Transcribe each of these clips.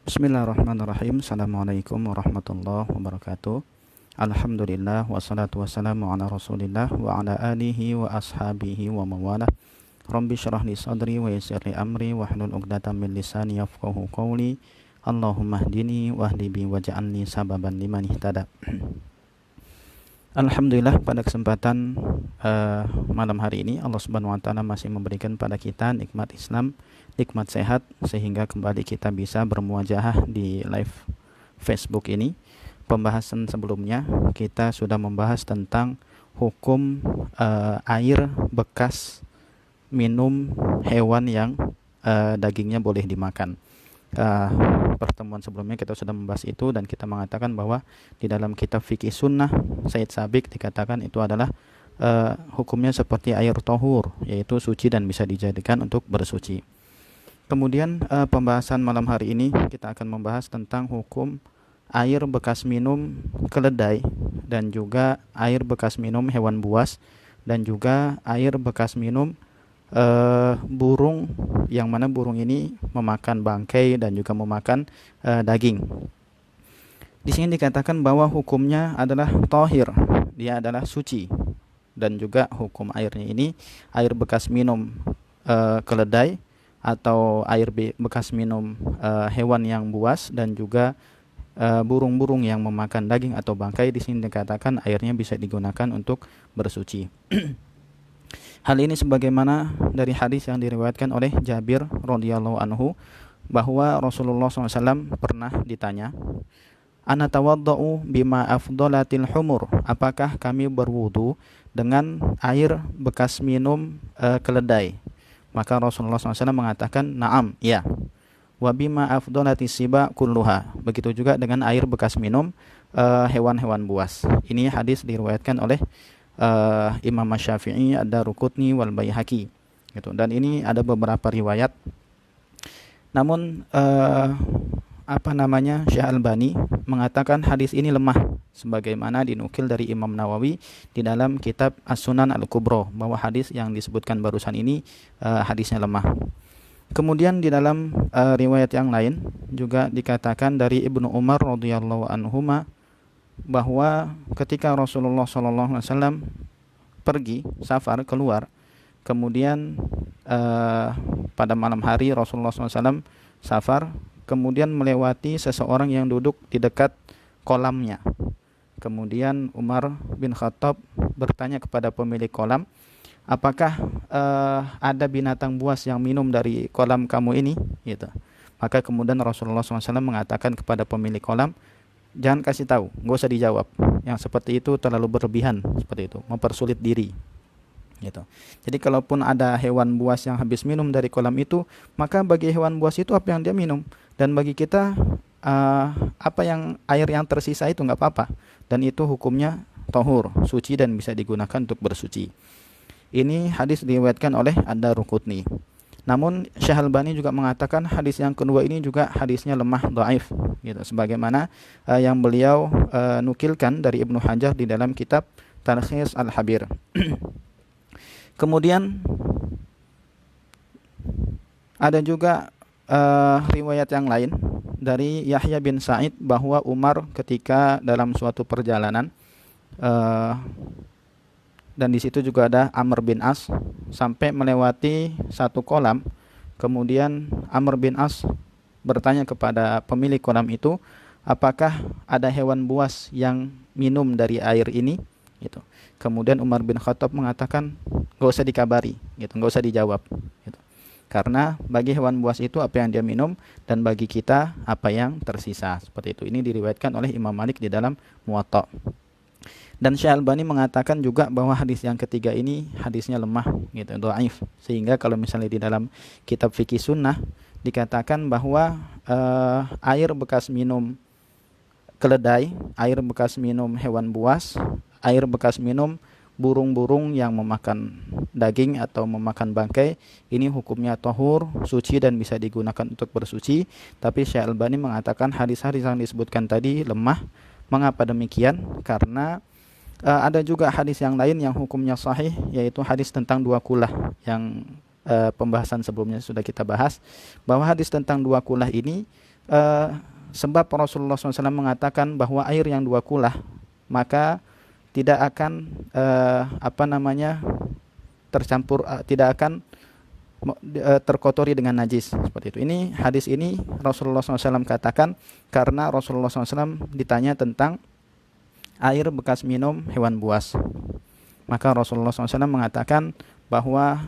Bismillahirrahmanirrahim. Assalamualaikum warahmatullahi wabarakatuh. Alhamdulillah wassalatu wassalamu ala Rasulillah wa ala alihi wa ashabihi wa mawalah. Rabbi syrah li sadri wa yassir li amri wahlul 'uqdatam min lisani yafqahu qawli. Allahumma hdini wahdi bi waj'alni sababan liman ihtada. Alhamdulillah, pada kesempatan malam hari ini Allah Subhanahu wa taala masih memberikan pada kita nikmat Islam, nikmat sehat, sehingga kembali kita bisa bermuajahah di live Facebook ini. Pembahasan sebelumnya kita sudah membahas tentang hukum air bekas minum hewan yang dagingnya boleh dimakan. Pertemuan sebelumnya kita sudah membahas itu, dan kita mengatakan bahwa di dalam kitab fikih sunnah Said Sabiq dikatakan itu adalah hukumnya seperti air tohur, yaitu suci dan bisa dijadikan untuk bersuci. Kemudian pembahasan malam hari ini kita akan membahas tentang hukum air bekas minum keledai, dan juga air bekas minum hewan buas, dan juga air bekas minum burung, yang mana burung ini memakan bangkai dan juga memakan daging. Di sini dikatakan bahwa hukumnya adalah tohir, dia adalah suci, dan juga hukum airnya ini air bekas minum keledai atau air bekas minum hewan yang buas, dan juga burung-burung yang memakan daging atau bangkai. Di sini dikatakan airnya bisa digunakan untuk bersuci. Hal ini sebagaimana dari hadis yang diriwayatkan oleh Jabir radhiyallahu anhu, bahwa Rasulullah SAW pernah ditanya, "Ana tawadda'u bima afdalatil humur?" Apakah kami berwudu dengan air bekas minum keledai? Maka Rasulullah SAW mengatakan, "Na'am, ya." Wa bima afdalatis siba kulluha. Begitu juga dengan air bekas minum hewan-hewan buas. Ini hadis diriwayatkan oleh Imam Syafi'i, Ad-Daruqutni wal Baihaqi gitu. Dan ini ada beberapa riwayat. Namun Syekh Albani mengatakan hadis ini lemah, sebagaimana dinukil dari Imam Nawawi di dalam kitab As-Sunan Al-Kubra, bahwa hadis yang disebutkan barusan ini hadisnya lemah. Kemudian di dalam riwayat yang lain juga dikatakan dari Ibnu Umar radhiyallahu anhuma, bahwa ketika Rasulullah SAW pergi safar keluar, kemudian pada malam hari Rasulullah SAW safar, kemudian melewati seseorang yang duduk di dekat kolamnya. Kemudian Umar bin Khattab bertanya kepada pemilik kolam, "Apakah ada binatang buas yang minum dari kolam kamu ini?" Gitu. Maka kemudian Rasulullah SAW mengatakan kepada pemilik kolam, "Jangan kasih tahu, nggak usah dijawab. Yang seperti itu terlalu berlebihan, seperti itu, mempersulit diri." Gitu. Jadi kalaupun ada hewan buas yang habis minum dari kolam itu, maka bagi hewan buas itu apa yang dia minum, dan bagi kita air yang tersisa itu nggak apa-apa, dan itu hukumnya tohur, suci, dan bisa digunakan untuk bersuci. Ini hadis diriwayatkan oleh Ad-Daruqutni. Namun Syekh Albani juga mengatakan hadis yang kedua ini juga hadisnya lemah, dhaif gitu, sebagaimana yang beliau nukilkan dari Ibnu Hajar di dalam kitab Talkhis Al-Habir. Kemudian ada juga riwayat yang lain dari Yahya bin Sa'id, bahwa Umar ketika dalam suatu perjalanan, dan di situ juga ada Amr bin As, sampai melewati satu kolam. Kemudian Amr bin As bertanya kepada pemilik kolam itu, "Apakah ada hewan buas yang minum dari air ini?" Gitu. Kemudian Umar bin Khattab mengatakan, "Gak usah dikabari, gitu, gak usah dijawab." Gitu. Karena bagi hewan buas itu apa yang dia minum, dan bagi kita apa yang tersisa. Seperti itu. Ini diriwayatkan oleh Imam Malik di dalam Muwatta. Dan Syekh Albani mengatakan juga bahwa hadis yang ketiga ini hadisnya lemah, gitu, dhaif. Sehingga kalau misalnya di dalam kitab fikih sunnah dikatakan bahwa air bekas minum keledai, air bekas minum hewan buas, air bekas minum burung-burung yang memakan daging atau memakan bangkai, ini hukumnya tohur, suci, dan bisa digunakan untuk bersuci. Tapi Syekh Albani mengatakan hadis-hadis yang disebutkan tadi lemah. Mengapa demikian? Karena ada juga hadis yang lain yang hukumnya sahih, yaitu hadis tentang dua kulah yang pembahasan sebelumnya sudah kita bahas, bahwa hadis tentang dua kulah ini eh, sebab Rasulullah SAW mengatakan bahwa air yang dua kulah maka tidak akan tercampur, tidak akan terkotori dengan najis, seperti itu. Ini hadis ini Rasulullah SAW katakan karena Rasulullah SAW ditanya tentang air bekas minum hewan buas. Maka Rasulullah SAW mengatakan bahwa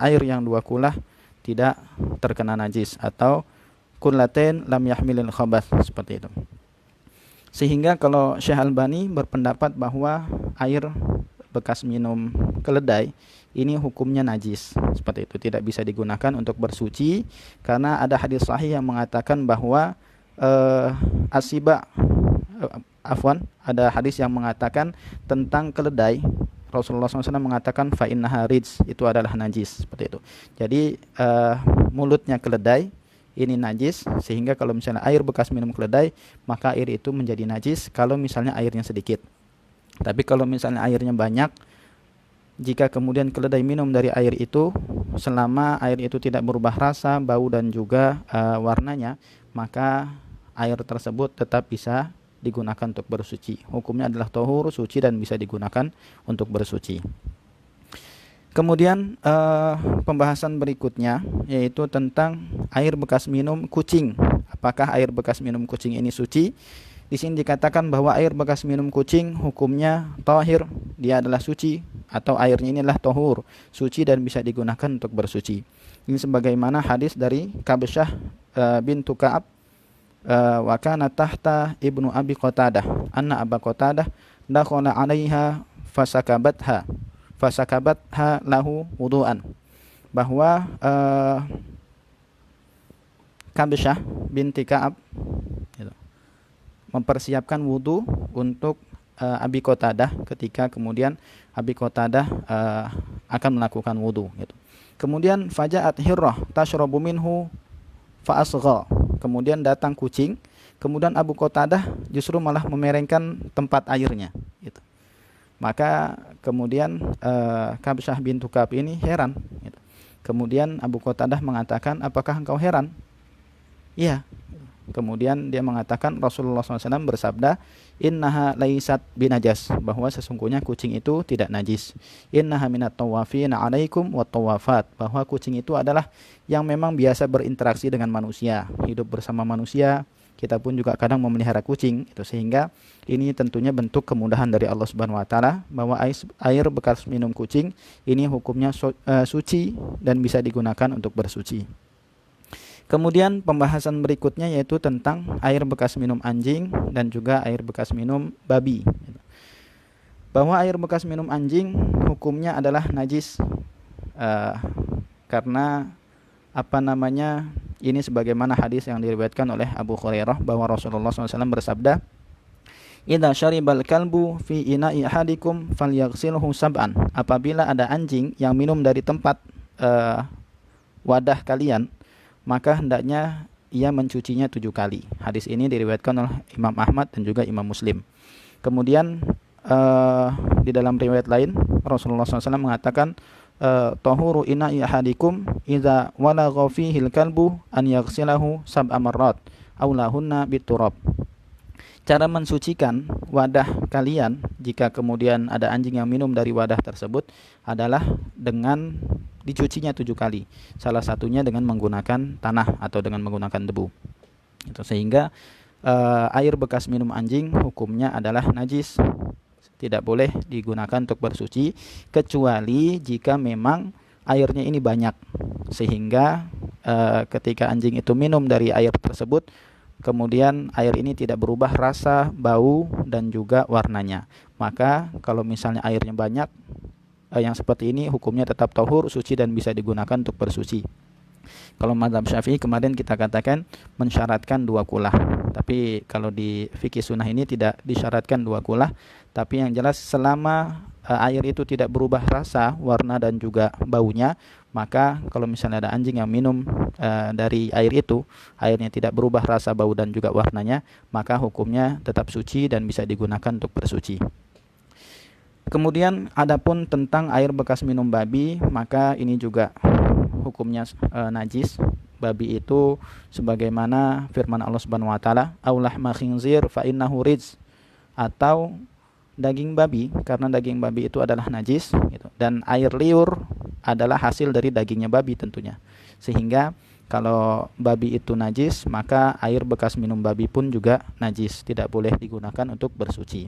air yang dua kulah tidak terkena najis, atau kullatain lam yahmilil khabath, seperti itu. Sehingga kalau Syekh Albani berpendapat bahwa air bekas minum keledai ini hukumnya najis, seperti itu, tidak bisa digunakan untuk bersuci karena ada hadis sahih yang mengatakan bahwa ada hadis yang mengatakan tentang keledai. Rasulullah SAW mengatakan fa innaha rijs, itu adalah najis, seperti itu. Jadi mulutnya keledai ini najis, sehingga kalau misalnya air bekas minum keledai maka air itu menjadi najis kalau misalnya airnya sedikit. Tapi kalau misalnya airnya banyak, jika kemudian keledai minum dari air itu, selama air itu tidak berubah rasa, bau dan juga warnanya, maka air tersebut tetap bisa digunakan untuk bersuci. Hukumnya adalah tahur, suci, dan bisa digunakan untuk bersuci. Kemudian pembahasan berikutnya yaitu tentang air bekas minum kucing. Apakah air bekas minum kucing ini suci? Di sini dikatakan bahwa air bekas minum kucing hukumnya tahir, dia adalah suci, atau airnya ini adalah tahur, suci dan bisa digunakan untuk bersuci. Ini sebagaimana hadis dari Kabsyah bintu Ka'ab, wa kana tahta ibnu Abi Qatadah, anna Aba Qatadah dakhala 'alaiha fasakabatha lahu wudu'an, bahwa Kabsyah binti Ka'ab mempersiapkan wudu untuk Abi Qatadah ketika kemudian Abi Qatadah akan melakukan wudu, gitu. Kemudian faja'at hirrah tashrabu minhu fa asgha, kemudian datang kucing, kemudian Abu Qatadah justru malah memerengkan tempat airnya, gitu. Maka kemudian Kabsyah bintu Ka'ab ini heran, gitu. Kemudian Abu Qatadah mengatakan, apakah engkau heran? Iya. Kemudian dia mengatakan Rasulullah SAW bersabda, innaha laisat binajas, bahwa sesungguhnya kucing itu tidak najis. Innaha minat tawafina alaikum wat tawafat, bahwa kucing itu adalah yang memang biasa berinteraksi dengan manusia, hidup bersama manusia. Kita pun juga kadang memelihara kucing, itu, sehingga ini tentunya bentuk kemudahan dari Allah Subhanahu wa taala bahwa air bekas minum kucing ini hukumnya suci dan bisa digunakan untuk bersuci. Kemudian pembahasan berikutnya yaitu tentang air bekas minum anjing dan juga air bekas minum babi. Bahwa air bekas minum anjing hukumnya adalah najis karena ini sebagaimana hadis yang diriwayatkan oleh Abu Hurairah bahwa Rasulullah SAW bersabda, idza syaribal kalbu fi ina'i ahadikum falyaghsilhu sab'an, apabila ada anjing yang minum dari tempat wadah kalian, maka hendaknya ia mencucinya 7 kali. Hadis ini diriwayatkan oleh Imam Ahmad dan juga Imam Muslim. Kemudian di dalam riwayat lain Rasulullah SAW mengatakan, tahuru ina'i ahadikum idza walagha fihil kalbu an yaghsilahu sab'a marrat aw lahunna biturab. Cara mensucikan wadah kalian jika kemudian ada anjing yang minum dari wadah tersebut adalah dengan dicucinya 7 kali. Salah satunya dengan menggunakan tanah atau dengan menggunakan debu. Itu, sehingga air bekas minum anjing hukumnya adalah najis. Tidak boleh digunakan untuk bersuci kecuali jika memang airnya ini banyak. Sehingga ketika anjing itu minum dari air tersebut, kemudian air ini tidak berubah rasa, bau, dan juga warnanya. Maka kalau misalnya airnya banyak, yang seperti ini hukumnya tetap tahur, suci, dan bisa digunakan untuk bersuci. Kalau mazhab Syafi'i kemarin kita katakan mensyaratkan 2 kulah. Tapi kalau di fikih sunnah ini tidak disyaratkan 2 kulah. Tapi yang jelas selama air itu tidak berubah rasa, warna, dan juga baunya, maka kalau misalnya ada anjing yang minum dari air itu, airnya tidak berubah rasa, bau, dan juga warnanya, maka hukumnya tetap suci dan bisa digunakan untuk bersuci. Kemudian adapun tentang air bekas minum babi, maka ini juga hukumnya najis. babi itu sebagaimana firman Allah Subhanahu wa taala, aulah ma khinzir fa innahu rijz, atau daging babi karena daging babi itu adalah najis gitu. Dan air liur adalah hasil dari dagingnya babi tentunya. Sehingga kalau babi itu najis, maka air bekas minum babi pun juga najis, tidak boleh digunakan untuk bersuci.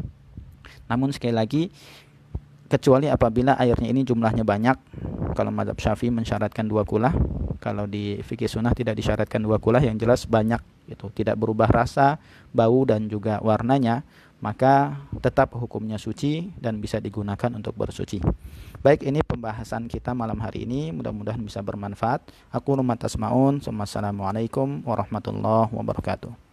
Namun sekali lagi, kecuali apabila airnya ini jumlahnya banyak. Kalau mazhab Syafi'i mensyaratkan 2 kulah, kalau di fikih sunnah tidak disyaratkan 2 kulah, yang jelas banyak gitu, tidak berubah rasa, bau dan juga warnanya, maka tetap hukumnya suci dan bisa digunakan untuk bersuci. Baik, ini pembahasan kita malam hari ini, mudah-mudahan bisa bermanfaat. Aku rumah tasmaun, assalamualaikum warahmatullahi wabarakatuh.